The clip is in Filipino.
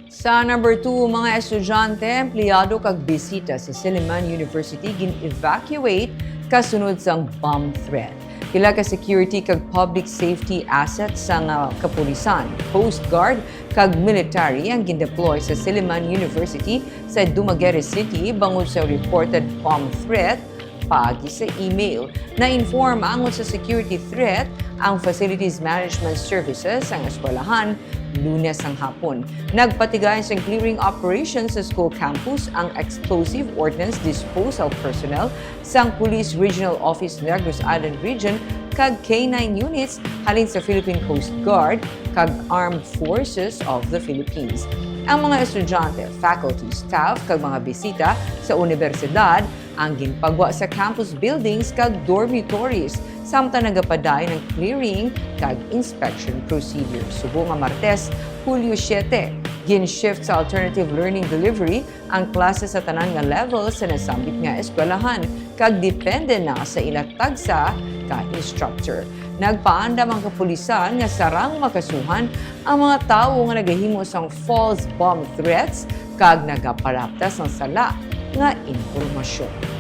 Sa number 2, mga estudyante, empleyado kag bisita sa Silliman University gin-evacuate kasunod sang bomb threat. Pila ka security kag public safety assets sa kapulisan, Coast Guard kag military ang gindeploy sa Silliman University sa Dumaguete City bangod sa reported bomb threat pagi sa email. Na-inform angon sa security threat ang Facilities Management Services ang eskwelahan Lunes ang hapon. Nagpatigay sa clearing operations sa school campus ang explosive ordnance disposal personnel sa Police Regional Office Negros Island Region kag K9 units halin sa Philippine Coast Guard kag Armed Forces of the Philippines. Ang mga estudyante, faculty, staff kag mga bisita sa universidad ang ginpagwa sa campus buildings kag dormitories samtang nagapaday ng clearing kag inspection procedures. Subo nga Martes, Hulyo 7, gin-shift sa alternative learning delivery ang klase sa tanan nga level sa nasambit nga eskwelahan kag depende na sa ilatagsa ka instructor. Nagpaandam ang kapulisan nga sarang makasuhan ang mga tawo nga nagahimo sang false bomb threats kag nagaparaptas ng sala nga impormasyon.